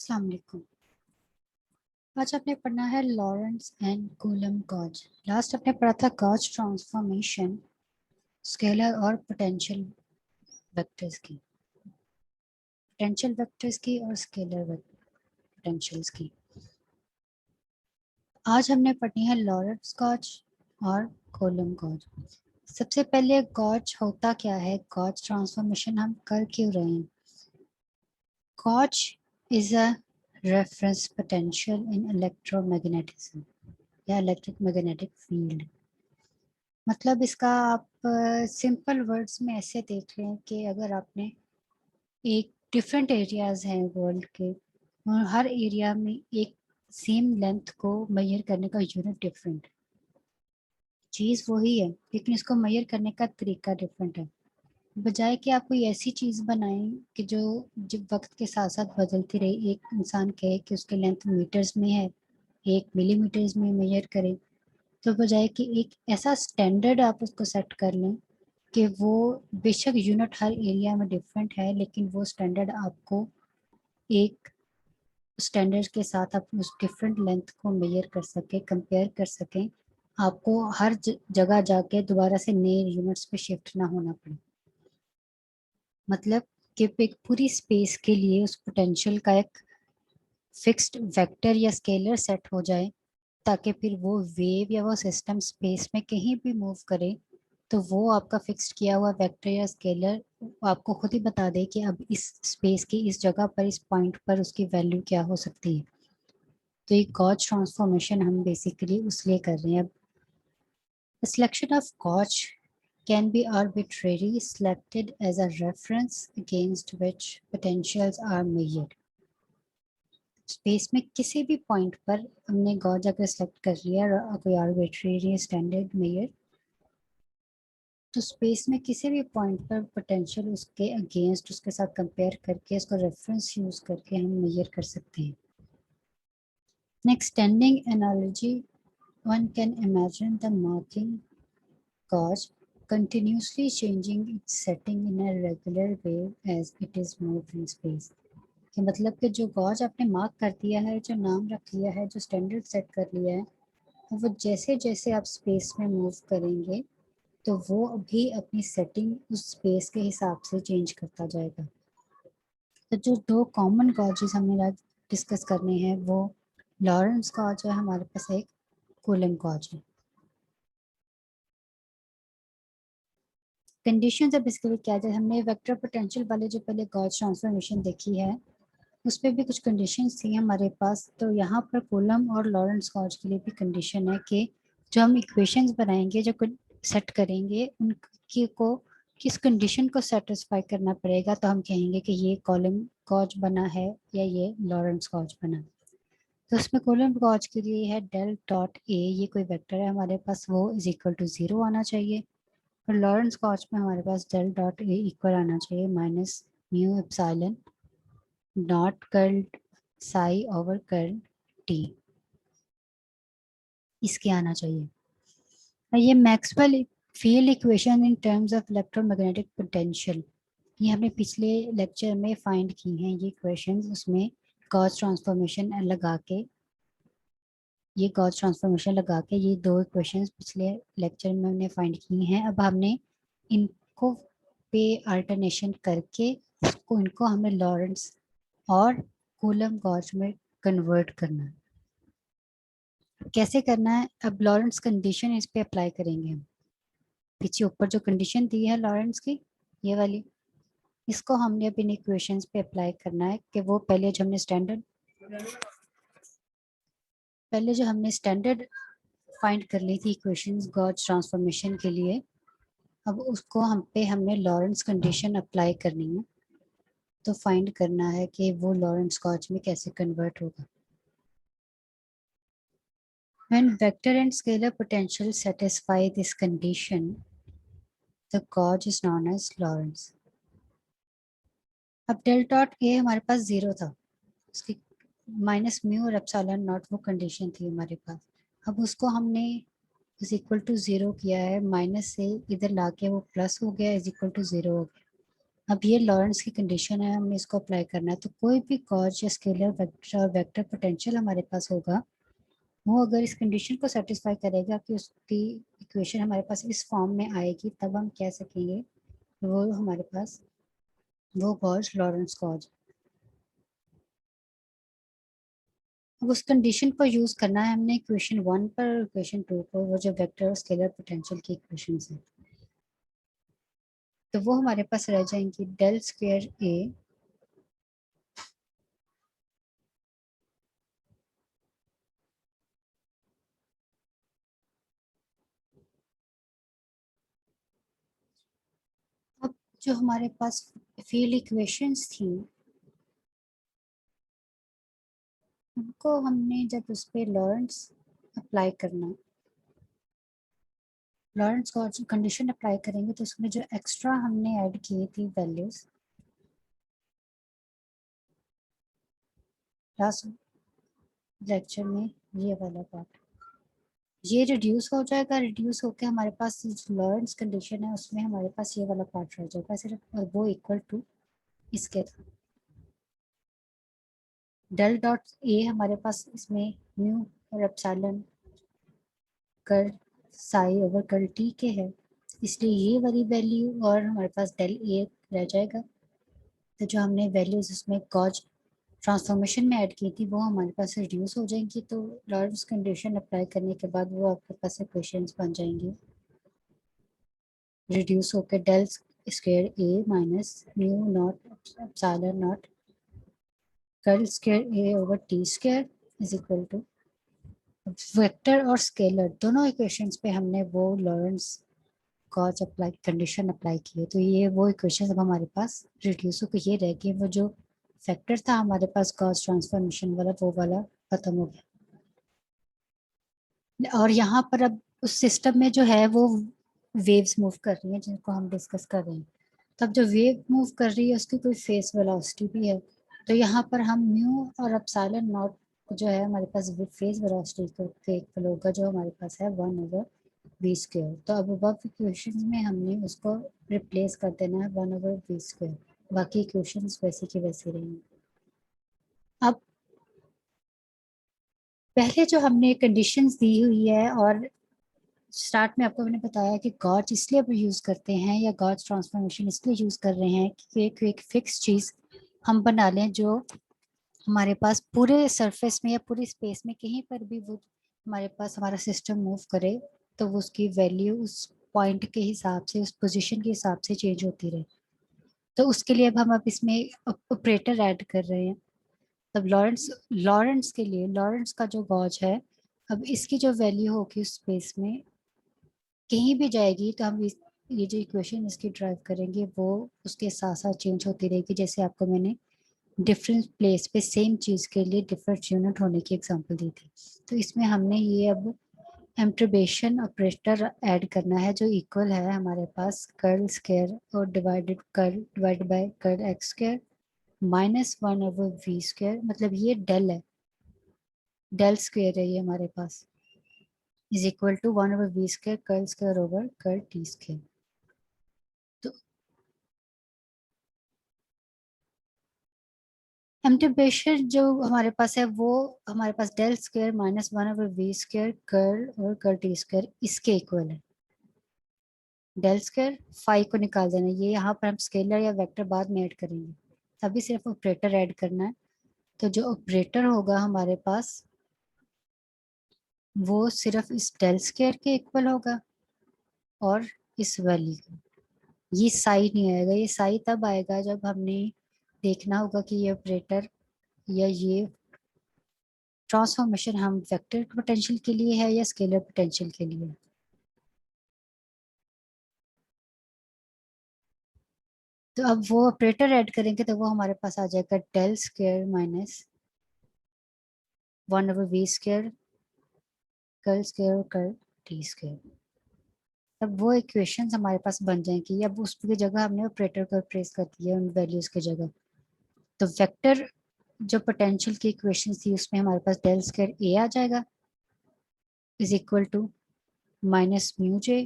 अस्सलाम वालेकुम। आज आपने पढ़ना है Lorenz and Coulomb gauge. Last आपने पढ़ा था गॉज ट्रांसफॉर्मेशन, स्केलर और पोटेंशियल वेक्टर्स की, पोटेंशियल वेक्टर्स की और स्केलर पोटेंशियल्स की। आज हमने पढ़नी है लॉरेंस गॉज और कूलम गॉज। सबसे पहले गॉज होता क्या है, गॉज ट्रांसफॉर्मेशन हम कर क्यों रहे हैं। Gauge is a reference potential in electromagnetism या इलेक्ट्रिक मैग्नेटिक फील्ड। मतलब इसका आप सिंपल वर्ड्स में ऐसे देख लें कि अगर आपने एक डिफरेंट एरियाज हैं वर्ल्ड के और हर एरिया में एक सेम लेंथ को मेजर करने का यूनिट डिफरेंट, चीज़ वही है लेकिन इसको मेजर करने का तरीका डिफरेंट है। बजाय कि आप कोई ऐसी चीज़ बनाएं कि जो जब वक्त के साथ साथ बदलती रहे, एक इंसान कहे कि उसकी लेंथ मीटर्स में है, एक मिलीमीटर्स में मेजर करें, तो बजाय कि एक ऐसा स्टैंडर्ड आप उसको सेट कर लें कि वो बेशक यूनिट हर एरिया में डिफरेंट है लेकिन वो स्टैंडर्ड आपको एक स्टैंडर्ड के साथ आप उस डिफरेंट लेंथ को मेजर कर सके, कंपेयर कर सकें, आपको हर जगह जाके दोबारा से नए यूनिट्स पे शिफ्ट ना होना पड़े। मतलब कि एक पूरी स्पेस के लिए उस पोटेंशियल का एक फिक्स्ड वेक्टर या स्केलर सेट हो जाए ताकि फिर वो वेव या वो सिस्टम स्पेस में कहीं भी मूव करे तो वो आपका फिक्स्ड किया हुआ वेक्टर या स्केलर आपको खुद ही बता दे कि अब इस स्पेस की इस जगह पर इस पॉइंट पर उसकी वैल्यू क्या हो सकती है। तो ये गॉज ट्रांसफॉर्मेशन हम बेसिकली उसलिए कर रहे हैं। अब selection of gauge can be arbitrarily selected as a reference against which potentials are measured. Space में किसी भी पॉइंट पर हमने गॉज अगर सेलेक्ट कर लिया कोई आर्बिट्रेरी स्टैंडर्ड मेजर, तो स्पेस में किसी भी पॉइंट पर पोटेंशियल उसके अगेंस्ट उसके साथ कंपेयर करके इसको रेफरेंस यूज करके हम मेजर कर सकते हैं। In extending analogy, one can imagine the marking gauge continuously changing its setting in a regular way as it is moved in space. कि मतलब कि जो गॉज आपने मार्क कर दिया है, जो नाम रख लिया है, जो स्टैंडर्ड सेट कर लिया है, वो जैसे जैसे आप स्पेस में मूव करेंगे तो वो अभी अपनी सेटिंग उस स्पेस के हिसाब से चेंज करता जाएगा। तो जो दो कॉमन गॉजेस हमने आज डिस्कस करने हैं वो लॉरेंस गॉज है, हमारे पास एक कूलम गॉज है। कंडीशन है बेसिकली क्या है, हमने वेक्टर पोटेंशियल वाले जो पहले गॉज ट्रांसफॉर्मेशन देखी है उसमें भी कुछ कंडीशंस थी हमारे पास। तो यहाँ पर कूलम और लॉरेंस गॉज के लिए भी कंडीशन है कि जो हम इक्वेशंस बनाएंगे, जो सेट करेंगे, उनकी को किस कंडीशन को सेटिस्फाई करना पड़ेगा तो हम कहेंगे कि ये कॉलम गॉज बना है या ये लॉरेंस गॉज बना। तो उसमें कॉलम गॉज के लिए है डेल डॉट ए, ये कोई वेक्टर है हमारे पास, वो इज इक्वल टू 0 आना चाहिए। और लॉरेंस गॉज में हमारे पास डेल डॉट ए इक्वल आना चाहिए minus mu epsilon naught curl Sai over curl T, इसके आना चाहिए। और ये Maxwell field equation in terms of electromagnetic potential, ये हमने पिछले लेक्चर में फाइंड की हैं ये इक्वेशंस। उसमें गॉस ट्रांसफॉर्मेशन लगा के, ये गॉस ट्रांसफॉर्मेशन लगा के ये दो इक्वेशंस पिछले लेक्चर में हमने फाइंड की हैं। अब हमने इनको पे अल्टरनेशन करके इनको हमें लॉरेंस और कूलम गॉज में कन्वर्ट करना है। कैसे करना है, अब लॉरेंस कंडीशन इस पे अप्लाई करेंगे हम। पीछे ऊपर जो कंडीशन दी है लॉरेंस की, ये वाली, इसको हमने अब इन इक्वेशंस पे अप्लाई करना है कि वो पहले जो हमने स्टैंडर्ड फाइंड कर ली थी इक्वेशंस गॉज ट्रांसफॉर्मेशन के लिए, अब उसको हमने लॉरेंस कंडीशन अप्लाई करनी है। तो फाइंड करना है कि वो लॉरेंस गॉज में कैसे कन्वर्ट होगा। When vector and scalar potential satisfy this condition, the gauge is known as Lorentz. अब डेल डॉट ए हमारे पास 0 था, उसकी माइनस म्यू और एप्सिलॉन नॉट वो कंडीशन थी हमारे पास। अब उसको हमने इज इक्वल टू 0 किया है, माइनस से इधर लाके वो प्लस हो गया, इज इक्वल टू 0 हो गया। अब ये लॉरेंस की कंडीशन है, हमें इसको अप्लाई करना है। तो कोई भी कॉज या स्केलर वेक्टर और वेक्टर पोटेंशियल हमारे पास होगा, वो अगर इस कंडीशन को सेटिस्फाई करेगा कि उसकी इक्वेशन हमारे पास इस फॉर्म में आएगी, तब हम कह सकेंगे वो हमारे पास वो कॉज लॉरेंस कॉज। अब उस कंडीशन को यूज करना है हमने इक्वेशन 1 पर, इक्वेशन 2 पर, वो जो वेक्टर और स्केलर पोटेंशियल की इक्वेशन है। तो वो हमारे पास रह जाएंगी डेल स्क्वायर ए अब जो हमारे पास फील्ड इक्वेशंस थी, उनको हमने जब उस पर लॉरेंस अप्लाई करना, लॉरेंस का कंडीशन अप्लाई करेंगे, तो उसमें जो एक्स्ट्रा हमने ऐड की थी वैल्यूज लास्ट लेक्चर में, ये वाला पार्ट ये रिड्यूस हो जाएगा। रिड्यूस होकर हमारे पास जो लॉरेंस कंडीशन है उसमें हमारे पास ये वाला पार्ट रह जाएगा सिर्फ, और वो इक्वल टू इसके था डेल डॉट ए हमारे पास इसमें म्यू और एप्सिलॉन कर साई ओवर कर टी के है, इसलिए ये वाली वैल्यू और हमारे पास डेल ए रह जाएगा। तो जो हमने वैल्यूज उसमें गॉज ट्रांसफॉर्मेशन में ऐड की थी वो हमारे पास रिड्यूस हो जाएंगी। तो लॉरेंस कंडीशन अप्लाई करने के बाद वो आपके पास इक्वेशंस बन जाएंगे, रिड्यूस होकर del square A minus mu naught epsilon naught curl square A over T square is equal to vector और स्केलर दोनों इक्वेशंस पे हमने वो Lorenz gauge apply condition apply की है। तो ये वो इक्वेशन अब हमारे पास रिड्यूस होकर ये रह गई, वो जो फैक्टर था हमारे पास कॉज ट्रांसफॉर्मेशन वाला, वो वाला खत्म हो गया। और यहाँ पर अब उस सिस्टम में जो है वो वेव्स मूव कर रही हैं जिनको हम डिस्कस कर रहे हैं। तब जो वेव मूव कर रही है उसकी कोई फेस वेलोसिटी भी है। तो यहाँ पर हम म्यू और एप्सिलॉन नॉट जो है हमारे पास फेज वेलोसिटी को इक्वल होगा, जो हमारे पास है 1/v²। तो अब above इक्वेशन में हमने उसको रिप्लेस कर देना है 1/v²। बाकी इक्वेशंस वैसे की वैसे रहेंगे। अब पहले जो हमने कंडीशंस दी हुई है, और स्टार्ट में आपको मैंने बताया कि गॉज इसलिए अब यूज करते हैं या गॉज ट्रांसफॉर्मेशन इसलिए यूज कर रहे हैं कि एक फिक्स चीज हम बना लें जो हमारे पास पूरे सरफेस में या पूरी स्पेस में कहीं पर भी वो हमारे पास हमारा सिस्टम मूव करे, तो वो उसकी वैल्यू उस पॉइंट के हिसाब से, उस पोजीशन के हिसाब से चेंज होती रहे। तो उसके लिए अब इसमें ऑपरेटर ऐड कर रहे हैं। तब लॉरेंस लॉरेंस के लिए लॉरेंस का जो गॉज है, अब इसकी जो वैल्यू होगी उस स्पेस में कहीं भी जाएगी, तो हम ये जो इक्वेशन इसकी ड्राइव करेंगे वो उसके साथ साथ चेंज होती रहेगी। जैसे आपको मैंने डिफरेंट प्लेस पे सेम चीज के लिए डिफरेंट यूनिट होने की एग्जांपल दी थी। तो इसमें हमने ये अब एम्ट्रीबेशन ऑपरेटर ऐड करना है जो इक्वल है हमारे पास कर्ल स्क्वायर और divide by curl x square minus 1/v²। मतलब ये डेल है, डेल स्क्वायर है ये हमारे पास, is equal to 1/v² curl square over curl T square. तो एम्प्लीफिकेशन जो हमारे पास है वो हमारे पास del square minus 1/v² curl और कर्ल टी स्क्वायर इसके इक्वल है। डेल स्क्वायर फाई को निकाल देना, ये यहाँ पर हम स्केलर या वेक्टर बाद में ऐड करेंगे, अभी सिर्फ ऑपरेटर ऐड करना है। तो जो ऑपरेटर होगा हमारे पास वो सिर्फ इस डेल स्क्वायर के इक्वल होगा और इस वैल्यू का। ये साई नहीं आएगा, ये साई तब आएगा जब हमने देखना होगा कि ये ऑपरेटर या ये ट्रांसफॉर्मेशन हम वेक्टर पोटेंशियल के लिए है या स्केलर पोटेंशियल के लिए है। तो अब वो ऑपरेटर ऐड करेंगे तो वो हमारे पास आ जाएगा del square minus 1/v² curl square curl T square. अब वो इक्वेशंस हमारे पास बन जाएंगी। अब उसकी जगह हमने ऑपरेटर को प्रेस कर दिया उन वैल्यूज की जगह। तो वेक्टर जो पोटेंशियल की इक्वेशन थी उसमें हमारे पास डेल स्क्वायर ए आ जाएगा is equal to minus mu J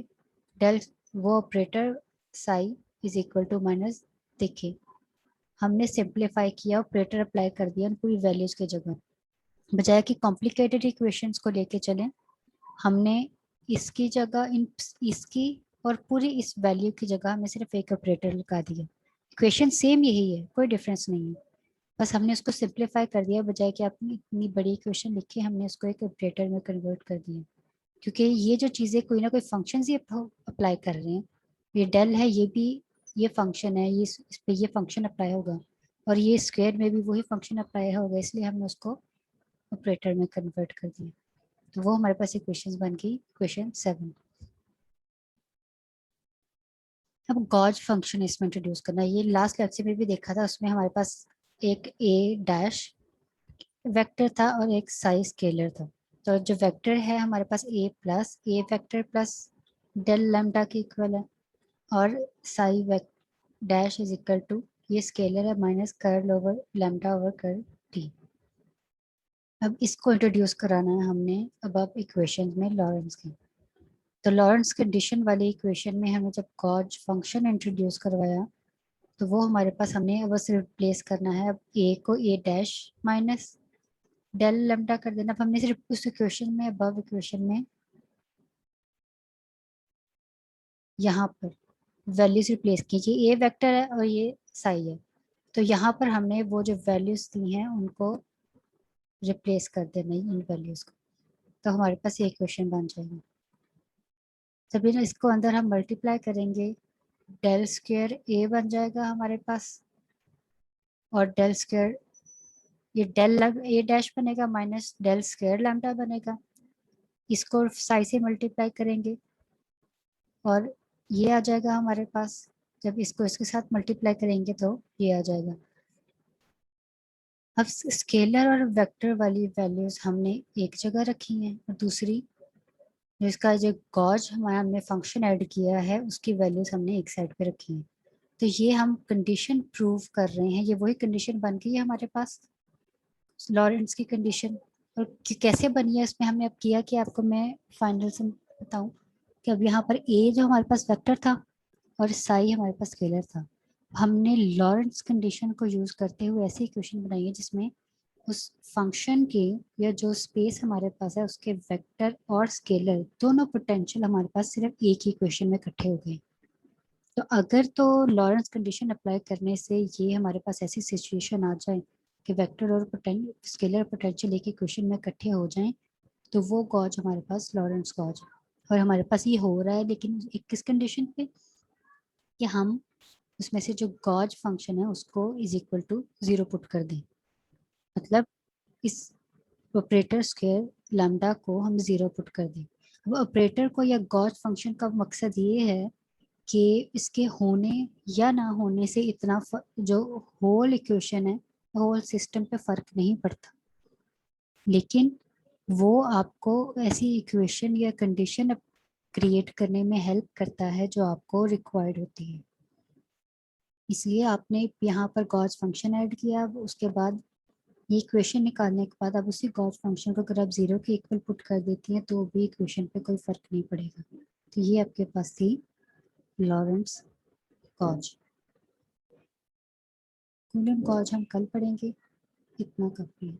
del, वो operator psi is equal to minus देखिए हमने सिंप्लीफाई किया, ऑपरेटर अप्लाई कर दिया पूरी वैल्यूज की जगह, बजाय कि कॉम्प्लिकेटेड इक्वेशंस को लेके चलें हमने इसकी जगह इसकी और पूरी इस वैल्यू की जगह हमने सिर्फ एक ऑपरेटर लगा दिया। इक्वेशन सेम यही है, कोई डिफरेंस नहीं है, बस हमने उसको सिंप्लीफाई कर दिया, बजाय कि आपने इतनी बड़ी इक्वेशन लिखी हमने उसको एक ऑपरेटर में कन्वर्ट कर दिया। क्योंकि ये जो चीज़ें कोई ना कोई फंक्शन ही अप्लाई कर रहे हैं, ये डेल है, ये भी ये फंक्शन है, ये इस पे ये फंक्शन अप्लाई होगा, और ये स्क्वायर में भी वही फंक्शन अप्लाई होगा, इसलिए हमने उसको ऑपरेटर में कन्वर्ट कर दिया। तो वो हमारे पास इक्वेशन बन गई, इक्वेशन 7। अब गॉज फंक्शन इसमें इंट्रोड्यूस करना, ये लास्ट लेक्चर में भी देखा था, उसमें हमारे पास एक ए डैश वेक्टर था और एक साई स्केलर था। तो जो वेक्टर है हमारे पास A vector plus del lambda के इक्वल है, और psi dash is equal to ये स्केलर है minus curl over lambda over curl T. अब इसको इंट्रोड्यूस कराना है हमने अब आप इक्वेशन में लॉरेंस की। तो लॉरेंस कंडीशन वाली इक्वेशन में हमें जब गॉज फंक्शन इंट्रोड्यूस करवाया तो वो हमारे पास हमने अब बस रिप्लेस करना है, अब ए को ए डैश माइनस डेल लैम्डा कर देना। अब हमने सिर्फ उस इक्वेशन में अबव इक्वेशन में यहाँ पर वैल्यूज रिप्लेस कीजिए, ए वेक्टर है और ये साई है, तो यहाँ पर हमने वो जो वैल्यूज दी हैं उनको रिप्लेस कर देना इन वैल्यूज को, तो हमारे पास ये इक्वेशन बन जाएगी। तभी ना इसको अंदर हम मल्टीप्लाई करेंगे, डेल स्क्वायर ए बन जाएगा हमारे पास, और डेल स्क्वायर ये डेल ए डैश बनेगा माइनस डेल स्क्वायर लैम्डा बनेगा, इसको साई से मल्टीप्लाई करेंगे और ये आ जाएगा हमारे पास, जब इसको इसके साथ मल्टीप्लाई करेंगे तो ये आ जाएगा। अब स्केलर और वेक्टर वाली वैल्यूज हमने एक जगह रखी हैं और दूसरी जो इसका जो गॉज हमारा हमने फंक्शन ऐड किया है उसकी वैल्यूज हमने एक साइड पे रखी हैं। तो ये हम कंडीशन प्रूव कर रहे हैं, ये वही कंडीशन बन गई है हमारे पास लॉरेंस की कंडीशन। और कैसे बनी है इसमें हमने अब किया कि आपको मैं फाइनल से बताऊं कि अब यहाँ पर ए जो हमारे पास वेक्टर था और साई हमारे पास स्केलर था, हमने लॉरेंस कंडीशन को यूज करते हुए ऐसी इक्वेशन बनाई है जिसमें उस फंक्शन के या जो स्पेस हमारे पास है उसके वेक्टर और स्केलर दोनों पोटेंशियल हमारे पास सिर्फ एक ही इक्वेशन में इकट्ठे हो गए। तो अगर तो लॉरेंस कंडीशन अप्लाई करने से ये हमारे पास ऐसी सिचुएशन आ जाए कि वेक्टर और स्केलर पोटेंशियल एक इक्वेशन में इकट्ठे हो जाएं, तो वो गॉज हमारे पास लॉरेंस गॉज है। और हमारे पास ये हो रहा है, लेकिन एक किस कंडीशन पे कि हम उसमें से जो गॉज फंक्शन है उसको इज इक्वल टू 0 पुट कर दें, मतलब इस ऑपरेटर स्क्वायर लैम्डा को हम 0 पुट कर दें। अब ऑपरेटर को या गॉज फंक्शन का मकसद ये है कि इसके होने या ना होने से इतना जो होल इक्वेशन है होल सिस्टम पे फर्क नहीं पड़ता, लेकिन वो आपको ऐसी इक्वेशन या कंडीशन क्रिएट करने में हेल्प करता है जो आपको रिक्वायर्ड होती है। इसलिए आपने यहाँ पर गॉस फंक्शन ऐड किया, अब उसके बाद ये इक्वेशन निकालने के बाद अब उसी गॉस फंक्शन को अगर आप 0 के इक्वल पुट कर देती हैं तो भी इक्वेशन पे कोई फर्क नहीं पड़ेगा। तो ये आपके पास थी लॉरेंस गॉज। कूलम गॉज हम कल पढ़ेंगे, इतना काफी है।